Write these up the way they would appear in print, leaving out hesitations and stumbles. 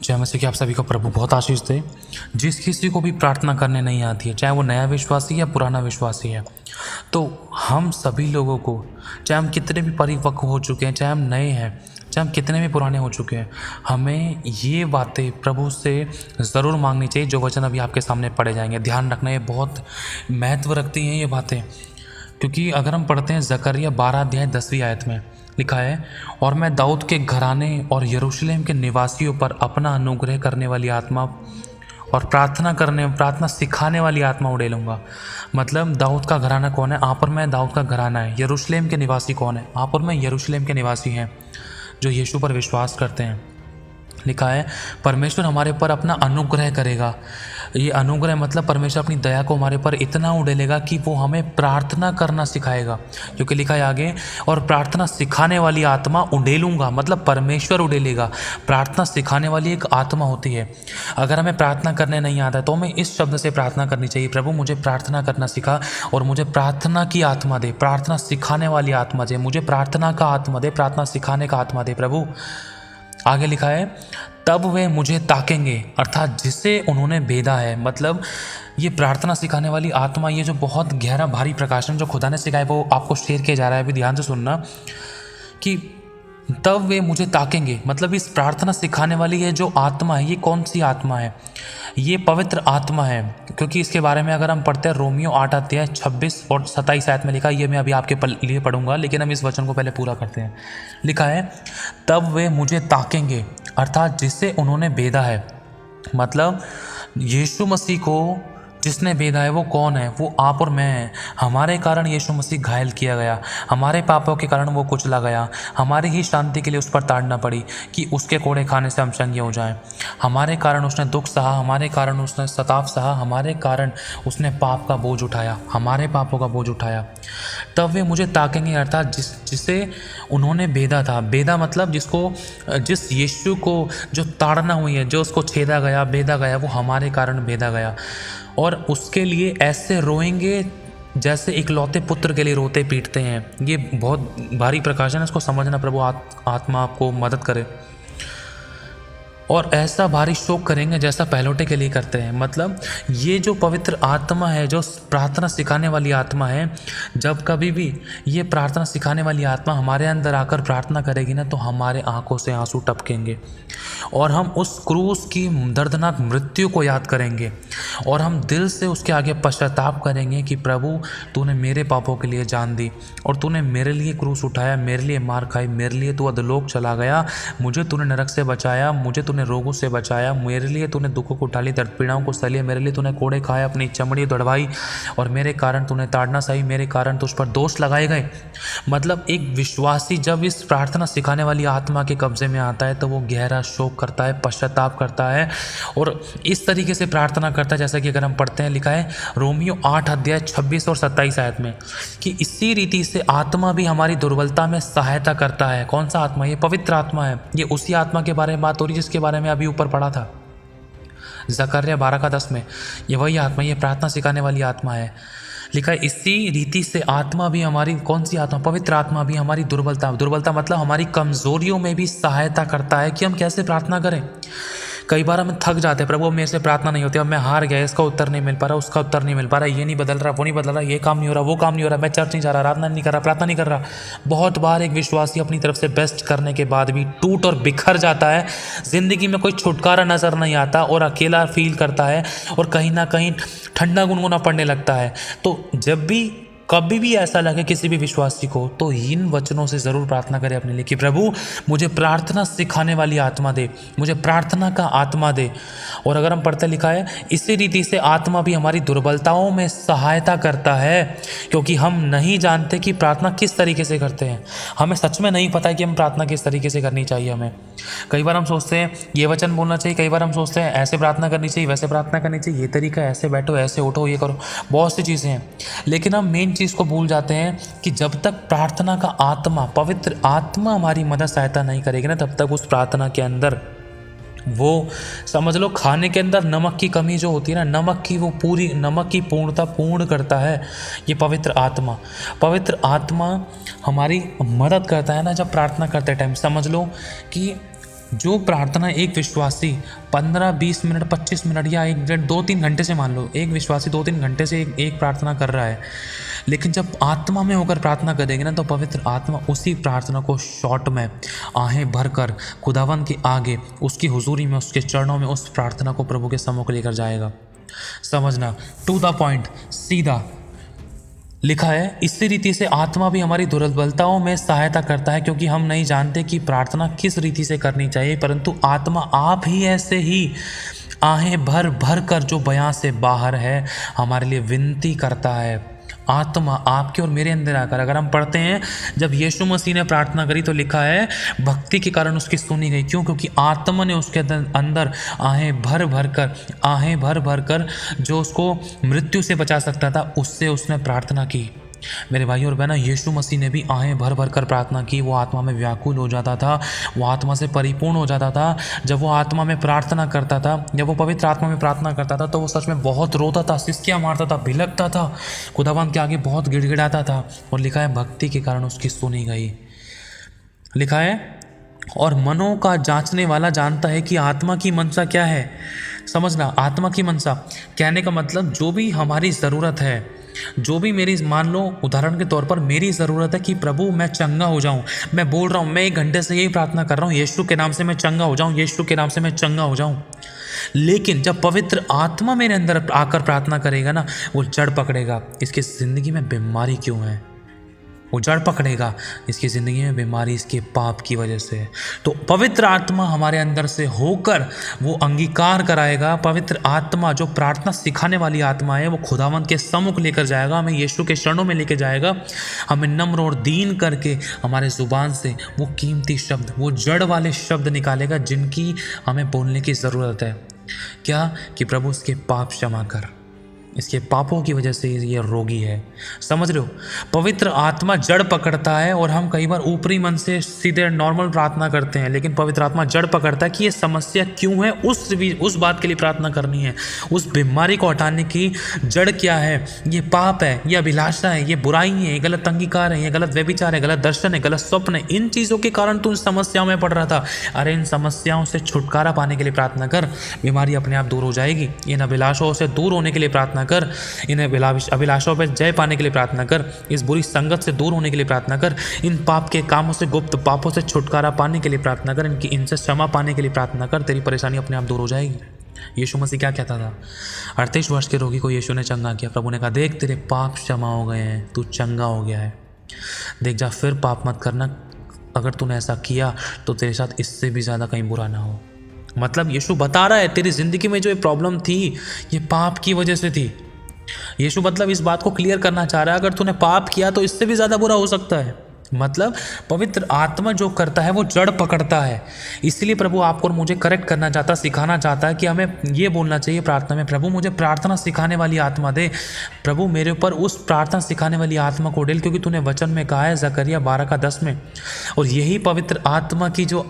जय मसीह की आप सभी को प्रभु बहुत आशीष दे। जिस किसी को भी प्रार्थना करने नहीं आती है, चाहे वो नया विश्वासी या पुराना विश्वासी है, तो हम सभी लोगों को, चाहे हम कितने भी परिपक्व हो चुके हैं, चाहे हम नए हैं, चाहे हम कितने भी पुराने हो चुके हैं, हमें ये बातें प्रभु से ज़रूर मांगनी चाहिए। जो वचन अभी आपके सामने पढ़े जाएंगे, ध्यान रखना, ये बहुत महत्व रखती हैं ये बातें। क्योंकि अगर हम पढ़ते हैं जकरिया 12 अध्याय 10वीं आयत में लिखा है, और मैं दाऊद के घराने और यरूशलेम के निवासियों पर अपना अनुग्रह करने वाली आत्मा और प्रार्थना सिखाने वाली आत्मा उड़ेलूँगा। मतलब दाऊद का घराना कौन है? आप और मैं दाऊद का घराना है। यरूशलेम के निवासी कौन है? आप और मैं यरूशलेम के निवासी हैं, जो यीशु पर विश्वास करते हैं। लिखा है परमेश्वर हमारे पर अपना अनुग्रह करेगा। ये अनुग्रह मतलब परमेश्वर अपनी दया को हमारे पर इतना उड़ेलेगा कि वो हमें प्रार्थना करना सिखाएगा। क्योंकि लिखा है आगे, और प्रार्थना सिखाने वाली आत्मा उड़ेलूँगा, मतलब परमेश्वर उड़ेलेगा। प्रार्थना सिखाने वाली एक आत्मा होती है। अगर हमें प्रार्थना करने नहीं आता तो हमें इस शब्द से प्रार्थना करनी चाहिए, प्रभु मुझे प्रार्थना करना सिखा और मुझे प्रार्थना की आत्मा दे, प्रार्थना सिखाने वाली आत्मा दे, मुझे प्रार्थना का आत्मा दे, प्रार्थना सिखाने का आत्मा दे प्रभु। आगे लिखा है तब वे मुझे ताकेंगे, अर्थात जिसे उन्होंने भेदा है। मतलब ये प्रार्थना सिखाने वाली आत्मा, ये जो बहुत गहरा भारी प्रकाशन जो खुदा ने सिखाया वो आपको शेयर किया जा रहा है। अभी ध्यान से सुनना कि तब वे मुझे ताकेंगे, मतलब इस प्रार्थना सिखाने वाली ये जो आत्मा है, ये कौन सी आत्मा है? ये पवित्र आत्मा है। क्योंकि इसके बारे में अगर हम पढ़ते हैं रोमियो 8 अध्याय 26 और 27 आयत में लिखा है, ये मैं अभी आपके लिए पढ़ूंगा, लेकिन हम इस वचन को पहले पूरा करते हैं। लिखा है तब वे मुझे ताकेंगे, अर्थात जिसे उन्होंने भेदा है। मतलब यीशु मसीह को जिसने भेदा है वो कौन है? वो आप और मैं हैं। हमारे कारण यीशु मसीह घायल किया गया, हमारे पापों के कारण वो कुचला गया, हमारी ही शांति के लिए उस पर ताड़ना पड़ी कि उसके कोड़े खाने से हम चंगे हो जाएं। हमारे कारण उसने दुख सहा, हमारे कारण उसने सताव सहा, हमारे कारण उसने पाप का बोझ उठाया, हमारे पापों का बोझ उठाया। तब वे मुझे ताकेंगे, अर्थात जिसे उन्होंने भेदा था। भेदा मतलब जिस यीशु को जो ताड़ना हुई है, जो उसको छेदा गया, भेदा गया, वो हमारे कारण भेदा गया। और उसके लिए ऐसे रोएंगे जैसे इकलौते पुत्र के लिए रोते पीटते हैं। ये बहुत भारी प्रकाशन है, इसको समझना। प्रभु आत्मा आपको मदद करे। और ऐसा भारी शोक करेंगे जैसा पहलौठे के लिए करते हैं। मतलब ये जो पवित्र आत्मा है, जो प्रार्थना सिखाने वाली आत्मा है, जब कभी भी ये प्रार्थना सिखाने वाली आत्मा हमारे अंदर आकर प्रार्थना करेगी ना, तो हमारे आंखों से आंसू टपकेंगे और हम उस क्रूस की दर्दनाक मृत्यु को याद करेंगे और हम दिल से उसके आगे पश्चाताप करेंगे कि प्रभु तूने मेरे पापों के लिए जान दी और तूने मेरे लिए क्रूस उठाया, मेरे लिए मार खाई, मेरे लिए तू अधोलोक चला गया, मुझे तूने नरक से बचाया, मुझे तूने रोगों से बचाया, मेरे लिए तूने दुखों को उठा ली, दर्द पीड़ाओं को सह लिया, मेरे लिए तूने कोड़े खाए, अपनी चमड़ी दौड़वाई और मेरे कारण तूने ताड़ना सही, मेरे कारण तुझ पर दोष लगाए गए। मतलब एक विश्वासी जब इस प्रार्थना सिखाने वाली आत्मा के कब्जे में आता है तो वो गहरा शोक करता है, पश्चाताप करता है और इस तरीके से प्रार्थना करता है जैसा कि अगर हम पढ़ते हैं, लिखा है रोमियो 8 अध्याय 26 और 27 आयत में कि इसी रीति से आत्मा भी हमारी दुर्बलता में सहायता करता है। कौन सा आत्मा? ये पवित्र आत्मा है। ये उसी आत्मा के बारे में बात हो रही है जिसके बारे में अभी ऊपर पढ़ा था जकरिया 12:10 में। ये वही आत्मा, ये प्रार्थना सिखाने वाली आत्मा है। लिखा है इसी रीति से आत्मा भी हमारी, कौन सी आत्मा? पवित्र आत्मा भी हमारी दुर्बलता मतलब हमारी कमजोरियों में भी सहायता करता है कि हम कैसे प्रार्थना करें। कई बार हम थक जाते हैं, प्रभु अब मेरे से प्रार्थना नहीं होती, अब मैं हार गया, इसका उत्तर नहीं मिल पा रहा, उसका उत्तर नहीं मिल पा रहा, ये नहीं बदल रहा, वो नहीं बदल रहा, ये काम नहीं हो रहा, वो काम नहीं हो रहा, मैं चर्च नहीं जा रहा, आराधना नहीं कर रहा, प्रार्थना नहीं कर रहा। बहुत बार एक विश्वासी अपनी तरफ से बेस्ट करने के बाद भी टूट और बिखर जाता है, जिंदगी में कोई छुटकारा नजर नहीं आता और अकेला फील करता है और कहीं ना कहीं ठंडा गुनगुना पड़ने लगता है। तो जब भी कभी भी ऐसा लगे किसी भी विश्वासी को, तो इन वचनों से ज़रूर प्रार्थना करें अपने लिए कि प्रभु मुझे प्रार्थना सिखाने वाली आत्मा दे, मुझे प्रार्थना का आत्मा दे। और अगर हम पढ़ते लिखा है इसी रीति से आत्मा भी हमारी दुर्बलताओं में सहायता करता है, क्योंकि हम नहीं जानते कि प्रार्थना किस तरीके से करते हैं। हमें सच में नहीं पता कि हम प्रार्थना किस तरीके से करनी चाहिए। हमें कई बार हम सोचते हैं ये वचन बोलना चाहिए, कई बार हम सोचते हैं ऐसे प्रार्थना करनी चाहिए, वैसे प्रार्थना करनी चाहिए, ये तरीका, ऐसे बैठो, ऐसे उठो, ये करो, बहुत सी चीज़ें हैं। लेकिन हम मेन चीज़ को भूल जाते हैं कि जब तक प्रार्थना का आत्मा, पवित्र आत्मा हमारी मदद सहायता नहीं करेगी ना, तब तक उस प्रार्थना के अंदर वो समझ लो खाने के अंदर नमक की कमी जो होती है ना, नमक की पूर्णता पूर्ण करता है ये पवित्र आत्मा हमारी मदद करता है ना। जब प्रार्थना करते टाइम समझ लो कि जो प्रार्थना एक विश्वासी 15-20 मिनट 25 मिनट या 1 2-3 घंटे से, मान लो एक विश्वासी 2-3 घंटे से एक प्रार्थना कर रहा है, लेकिन जब आत्मा में होकर प्रार्थना करेंगे ना, तो पवित्र आत्मा उसी प्रार्थना को शॉर्ट में आहें भरकर खुदावन के आगे उसकी हुजूरी में, उसके चरणों में उस प्रार्थना को प्रभु के सम्मुख लेकर जाएगा। समझना, टू द पॉइंट, सीधा लिखा है। इसी रीति से आत्मा भी हमारी दुर्बलताओं में सहायता करता है, क्योंकि हम नहीं जानते कि प्रार्थना किस रीति से करनी चाहिए, परंतु आत्मा आप ही ऐसे ही आहें भर भर कर जो बयां से बाहर है हमारे लिए विनती करता है। आत्मा आपके और मेरे अंदर आकर, अगर हम पढ़ते हैं जब यीशु मसीह ने प्रार्थना करी तो लिखा है भक्ति के कारण उसकी सुनी गई। क्यों? क्योंकि आत्मा ने उसके अंदर आहें भर भर कर जो उसको मृत्यु से बचा सकता था, उससे उसने प्रार्थना की। मेरे भाई और बहना, यीशु मसीह ने भी आहें भर भर कर प्रार्थना की। वो आत्मा में व्याकुल हो जाता था, वो आत्मा से परिपूर्ण हो जाता था। जब वो आत्मा में प्रार्थना करता था, जब वो पवित्र आत्मा में प्रार्थना करता था, तो वो सच में बहुत रोता था, सिसकियाँ मारता था, भिलकता था, खुदावंत के आगे बहुत गिड़गिड़ाता था। और लिखा है भक्ति के कारण उसकी सुनी गई। लिखा है और मनों का जांचने वाला जानता है कि आत्मा की मनसा क्या है। समझना, आत्मा की मनसा कहने का मतलब जो भी हमारी ज़रूरत है, जो भी मेरी, मान लो उदाहरण के तौर पर मेरी ज़रूरत है कि प्रभु मैं चंगा हो जाऊं। मैं बोल रहा हूं, मैं 1 घंटे से यही प्रार्थना कर रहा हूं, यीशु के नाम से मैं चंगा हो जाऊं, यीशु के नाम से मैं चंगा हो जाऊं। लेकिन जब पवित्र आत्मा मेरे अंदर आकर प्रार्थना करेगा ना, वो जड़ पकड़ेगा, इसकी ज़िंदगी में बीमारी क्यों है। वो जड़ पकड़ेगा, इसकी ज़िंदगी में बीमारी इसके पाप की वजह से। तो पवित्र आत्मा हमारे अंदर से होकर वो अंगीकार कराएगा। पवित्र आत्मा जो प्रार्थना सिखाने वाली आत्मा है, वो खुदावंत के सम्मुख लेकर जाएगा, हमें यीशु के चरणों में लेकर जाएगा, हमें नम्र और दीन करके हमारे ज़ुबान से वो कीमती शब्द, वो जड़ वाले शब्द निकालेगा जिनकी हमें बोलने की ज़रूरत है। क्या? कि प्रभु इसके पाप क्षमा कर, इसके पापों की वजह से ये रोगी है। समझ रहे हो? पवित्र आत्मा जड़ पकड़ता है, और हम कई बार ऊपरी मन से सीधे नॉर्मल प्रार्थना करते हैं, लेकिन पवित्र आत्मा जड़ पकड़ता है कि ये समस्या क्यों है, उस बात के लिए प्रार्थना करनी है। उस बीमारी को हटाने की जड़ क्या है? ये पाप है, ये अभिलाषा है, ये बुराई है, ये गलत अंगीकार है, ये गलत व्यभिचार है, गलत दर्शन है, गलत स्वप्न है। इन चीज़ों के कारण तू इन समस्याओं में पड़ रहा था। अरे इन समस्याओं से छुटकारा पाने के लिए प्रार्थना कर, बीमारी अपने आप दूर हो जाएगी। इन अभिलाषाओं से दूर होने के लिए प्रार्थना कर, इन अभिलाषाओं पर जय पाने के लिए प्रार्थना कर, इस बुरी संगत से दूर होने के लिए प्रार्थना कर, इन पाप के कामों से, गुप्त पापों से छुटकारा पाने के लिए प्रार्थना कर, इनसे क्षमा पाने के लिए प्रार्थना कर। तेरी परेशानी अपने आप दूर हो जाएगी। यीशु मसीह क्या कहता था? 38 वर्ष के रोगी को यीशु ने चंगा किया। प्रभु ने कहा, देख तेरे पाप क्षमा हो गए हैं, तू चंगा हो गया है, देख जा, फिर पाप मत करना। अगर तूने ऐसा किया तो तेरे साथ इससे भी ज़्यादा कहीं बुरा ना हो। मतलब यीशु बता रहा है, तेरी ज़िंदगी में जो ये प्रॉब्लम थी, ये पाप की वजह से थी। यीशु मतलब इस बात को क्लियर करना चाह रहा है, अगर तूने पाप किया तो इससे भी ज़्यादा बुरा हो सकता है। मतलब पवित्र आत्मा जो करता है वो जड़ पकड़ता है। इसलिए प्रभु आपको और मुझे करेक्ट करना चाहता, सिखाना चाहता है कि हमें ये बोलना चाहिए प्रार्थना में, प्रभु मुझे प्रार्थना सिखाने वाली आत्मा दे, प्रभु मेरे ऊपर उस प्रार्थना सिखाने वाली आत्मा को डेल, क्योंकि तूने वचन में कहा है जकरिया 12:10 में, और यही पवित्र आत्मा की जो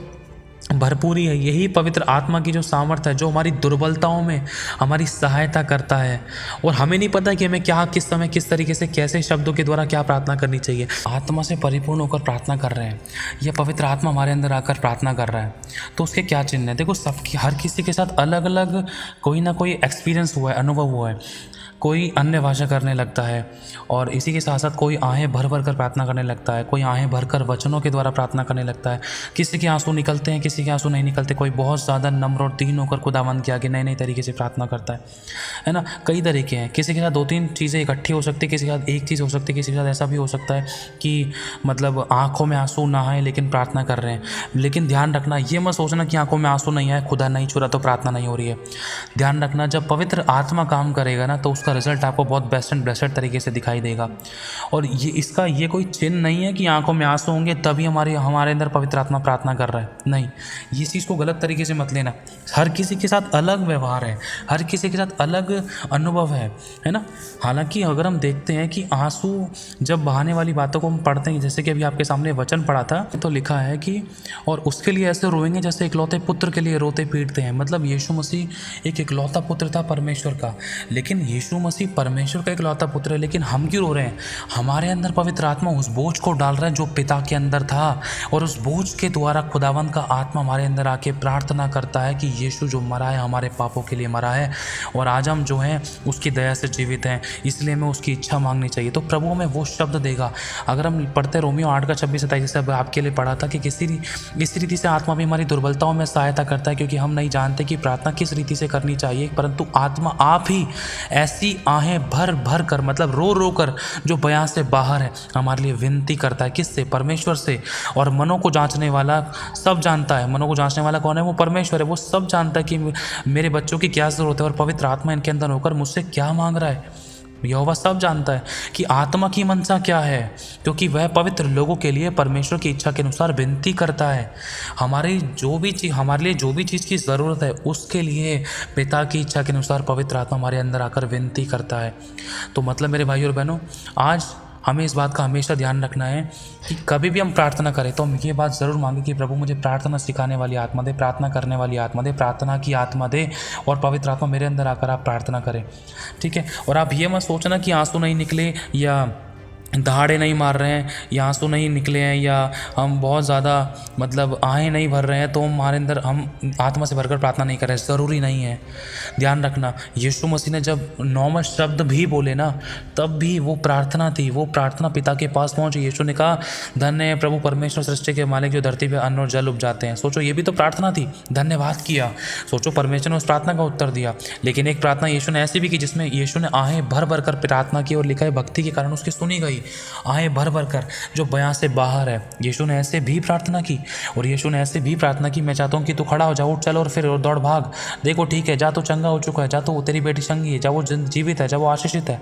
भरपूरी है, यही पवित्र आत्मा की जो सामर्थ्य है, जो हमारी दुर्बलताओं में हमारी सहायता करता है। और हमें नहीं पता कि हमें क्या, किस समय, किस तरीके से, कैसे शब्दों के द्वारा क्या प्रार्थना करनी चाहिए। आत्मा से परिपूर्ण होकर प्रार्थना कर रहे हैं, यह पवित्र आत्मा हमारे अंदर आकर प्रार्थना कर रहा है, तो उसके क्या चिन्ह है? देखो, सबकी, हर किसी के साथ अलग अलग कोई ना कोई एक्सपीरियंस हुआ है, अनुभव हुआ है। कोई अन्य भाषा करने लगता है, और इसी के साथ साथ कोई आहें भर भर कर प्रार्थना करने लगता है, कोई आहें भर कर वचनों के द्वारा प्रार्थना करने लगता है। किसी के आंसू निकलते हैं, किसी के आंसू नहीं निकलते। कोई बहुत ज़्यादा नम्र और दीन होकर खुदावंद के आगे नए नए तरीके से प्रार्थना करता है ना। कई तरीके हैं, किसी के साथ 2-3 चीज़ें इकट्ठी हो सकती है, किसी के साथ एक चीज़ हो सकती है, किसी के साथ ऐसा भी हो सकता है कि मतलब आँखों में आंसू ना आए लेकिन प्रार्थना कर रहे हैं। लेकिन ध्यान रखना, ये मत सोचना कि आँखों में आंसू नहीं आए, खुदा नहीं छुरा तो प्रार्थना नहीं हो रही है। ध्यान रखना, जब पवित्र आत्मा काम करेगा ना, तो उसका रिजल्ट आपको बहुत बेस्ट एंड ब्लेस्ड तरीके से दिखाई देगा। और ये कोई चिन्ह नहीं है कि आंखों में आंसू होंगे तभी हमारे अंदर पवित्र आत्मा प्रार्थना कर रहा है। नहीं, ये चीज़ को गलत तरीके से मत लेना। हर किसी के साथ अलग व्यवहार है, हर किसी के साथ अलग अनुभव है ना। हालांकि अगर हम देखते हैं कि आंसू जब बहाने वाली बातों को हम पढ़ते हैं, जैसे कि अभी आपके सामने वचन पढ़ा था, तो लिखा है कि और उसके लिए ऐसे रोएंगे जैसे इकलौते पुत्र के लिए रोते पीटते हैं। मतलब यीशु मसीह एक इकलौता पुत्र था परमेश्वर का, लेकिन यीशु मसीह परमेश्वर का इकलौता पुत्र है, लेकिन हम क्यों रो रहे हैं? हमारे अंदर पवित्र आत्मा उस बोझ को डाल रहा है जो पिता के अंदर था, और उस बोझ के द्वारा खुदावंद का आत्मा आत्मा हमारे अंदर आके प्रार्थना करता है कि यीशु जो मरा है हमारे पापों के लिए मरा है और आज हम जो हैं उसकी दया से जीवित हैं, इसलिए हमें उसकी इच्छा मांगनी चाहिए। तो प्रभु हमें वो शब्द देगा। अगर हम पढ़ते रोमियो 8:26-27 से आपके लिए पढ़ा था कि इस रीति से आत्मा भी हमारी दुर्बलताओं में सहायता करता है, क्योंकि हम नहीं जानते कि प्रार्थना किस रीति से करनी चाहिए, परंतु आत्मा आप ही ऐसी आहें भर भर कर, मतलब रो रो कर, जो बयां से बाहर है, हमारे लिए विनती करता है। किससे? परमेश्वर से। और मनों को जांचने वाला सब जानता है। मनों को जांचने वाला कौन है? वो परमेश्वर है। वो सब जानता है कि मेरे बच्चों की क्या ज़रूरत है और पवित्र आत्मा इनके अंदर होकर मुझसे क्या मांग रहा है। यहोवा सब जानता है कि आत्मा की मनसा क्या है, क्योंकि वह पवित्र लोगों के लिए परमेश्वर की इच्छा के अनुसार विनती करता है। हमारे लिए जो भी चीज़ की ज़रूरत है उसके लिए पिता की इच्छा के अनुसार पवित्र आत्मा हमारे अंदर आकर विनती करता है। तो मतलब मेरे भाई और बहनों, आज हमें इस बात का हमेशा ध्यान रखना है कि कभी भी हम प्रार्थना करें तो हम ये बात ज़रूर मांगें कि प्रभु मुझे प्रार्थना सिखाने वाली आत्मा दे, प्रार्थना करने वाली आत्मा दे, प्रार्थना की आत्मा दे, और पवित्र आत्मा मेरे अंदर आकर आप प्रार्थना करें। ठीक है। और आप ये मत सोचना कि आंसू नहीं निकले या दहाड़े नहीं मार रहे हैं या आंसू नहीं निकले हैं या हम बहुत ज़्यादा मतलब आहें नहीं भर रहे हैं तो हमारे अंदर हम आत्मा से भरकर प्रार्थना नहीं कर रहे हैं। ज़रूरी नहीं है। ध्यान रखना, यीशु मसीह ने जब नॉर्मल शब्द भी बोले ना, तब भी वो प्रार्थना थी। वो प्रार्थना पिता के पास पहुंची। यीशु ने कहा, धन्य है प्रभु परमेश्वर सृष्टि के मालिक जो धरती पर अन्न और जल उपजाते हैं। सोचो, ये भी तो प्रार्थना थी। धन्यवाद किया। सोचो, परमेश्वर ने उस प्रार्थना का उत्तर दिया। लेकिन एक प्रार्थना यीशु ने ऐसी भी की जिसमें यीशु ने आहें भर भर कर प्रार्थना की और लिखा है भक्ति के कारण उसकी सुनी गई। आहें भर भर कर, जो बयां से बाहर है। यीशु ने ऐसे भी प्रार्थना की और यीशु ने ऐसे भी प्रार्थना की, मैं चाहता हूँ कि तू खड़ा हो जा, उठ चल और फिर दौड़ भाग। देखो ठीक है, जा तो चंगा हो चुका है, जा तो तेरी बेटी चंगी है, जा वो जीवित है, जा वो आशीषित है।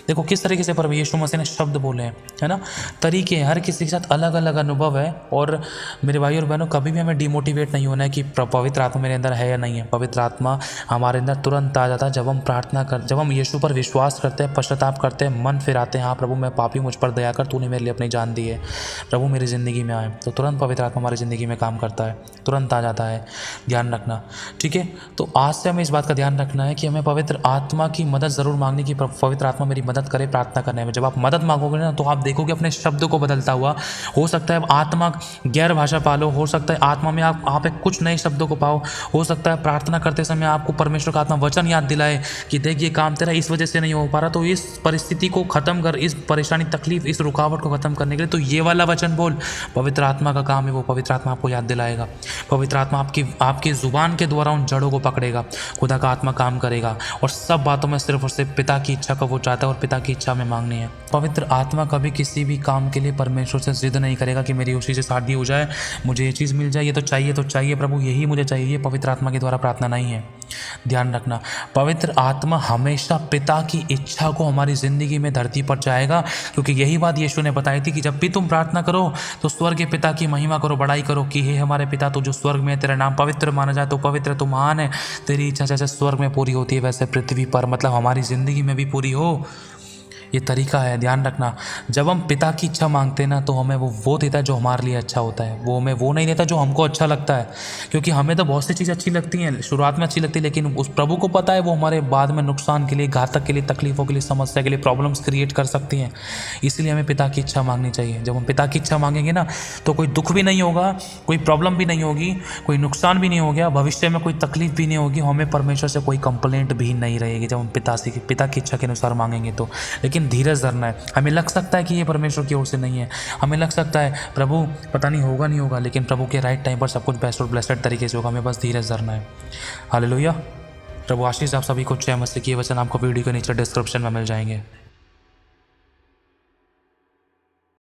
देखो किस तरीके से पर यीशु मसीह ने शब्द बोले हैं, है ना। तरीके हैं, हर किसी के साथ अलग अलग अनुभव है। और मेरे भाई और बहनों, कभी भी हमें डिमोटिवेट नहीं होना है कि पवित्र आत्मा मेरे अंदर है या नहीं है। पवित्र आत्मा हमारे अंदर तुरंत आ जाता है जब हम प्रार्थना कर, जब हम यीशु पर विश्वास करते हैं, पश्चाताप करते हैं, मन फिराते हैं, हाँ प्रभु मैं पापी, मुझ पर दया कर, तूने मेरे लिए अपनी जान दी है, प्रभु मेरी ज़िंदगी में आए, तो तुरंत पवित्र आत्मा हमारी ज़िंदगी में काम करता है, तुरंत आ जाता है। ध्यान रखना, ठीक है। तो आज से हमें इस बात का ध्यान रखना है कि हमें पवित्र आत्मा की मदद ज़रूर मांगनी कि पवित्र आत्मा मेरी मदद करे प्रार्थना करने में। जब आप मदद मांगोगे ना तो आप देखोगे अपने शब्द को बदलता हुआ। हो सकता है आत्मा गैर भाषा पालो, हो सकता है आत्मा में आप एक कुछ नए शब्दों को पाओ, हो सकता है प्रार्थना करते समय आपको परमेश्वर का आत्मा वचन याद दिलाए कि देख ये काम तेरा इस वजह से नहीं हो पा रहा, तो इस परिस्थिति को खत्म कर, इस परेशानी तकलीफ इस रुकावट को खत्म करने के लिए तो ये वाला वचन बोल। पवित्र आत्मा का काम है, वो पवित्र आत्मा आपको याद दिलाएगा। पवित्र आत्मा आपकी जुबान के द्वारा उन जड़ों को पकड़ेगा। खुदा का आत्मा काम करेगा और सब बातों में सिर्फ और सिर्फ पिता की इच्छा को वो चाहता है और पिता की इच्छा में मांगनी है। पवित्र आत्मा कभी किसी भी काम के लिए परमेश्वर से जिद नहीं करेगा कि मेरी उसी से शादी हो जाए, मुझे ये चीज़ मिल जाए, ये तो चाहिए प्रभु, यही मुझे चाहिए। ये पवित्र आत्मा के द्वारा प्रार्थना नहीं है। ध्यान रखना, पवित्र आत्मा हमेशा पिता की इच्छा को हमारी ज़िंदगी में धरती पर चाहेगा, क्योंकि यही बात यीशु ने बताई थी कि जब भी तुम प्रार्थना करो तो स्वर्ग के पिता की महिमा करो, बड़ाई करो कि हे हमारे पिता, तो जो स्वर्ग में तेरा नाम पवित्र माना जाए, तो पवित्र तो महान है, तेरी इच्छा जैसे स्वर्ग में पूरी होती है वैसे पृथ्वी पर, मतलब हमारी ज़िंदगी में भी पूरी हो। ये तरीका है। ध्यान रखना, जब हम पिता की इच्छा मांगते हैं ना तो हमें वो देता है जो हमारे लिए अच्छा होता है। वो हमें वो नहीं देता जो हमको अच्छा लगता है, क्योंकि हमें तो बहुत सी चीज़ अच्छी लगती हैं, शुरुआत में अच्छी लगती है, लेकिन उस प्रभु को पता है वो हमारे बाद में नुकसान के लिए, घातक के लिए, तकलीफ़ों के लिए, समस्या के लिए, प्रॉब्लम्स क्रिएट कर सकती हैं। इसलिए हमें पिता की इच्छा मांगनी चाहिए। जब हम पिता की इच्छा मांगेंगे ना तो कोई दुख भी नहीं होगा, कोई प्रॉब्लम भी नहीं होगी, कोई नुकसान भी नहीं हो गया, भविष्य में कोई तकलीफ भी नहीं होगी, हमें परमेश्वर से कोई कंप्लेंट भी नहीं रहेगी जब हम पिता की इच्छा के अनुसार मांगेंगे तो। लेकिन धीरज धरना है। हमें लग सकता है कि ये परमेश्वर की ओर से नहीं है, हमें लग सकता है प्रभु पता नहीं होगा नहीं होगा, लेकिन प्रभु के राइट टाइम पर सब कुछ बेस्ट और ब्लेस्ड तरीके से होगा। हमें बस धीरज धरना है। हालेलुया। प्रभु आशीष आप सभी को। जय मसीह की वचन आपको वीडियो के नीचे डिस्क्रिप्शन में मिल जाएंगे।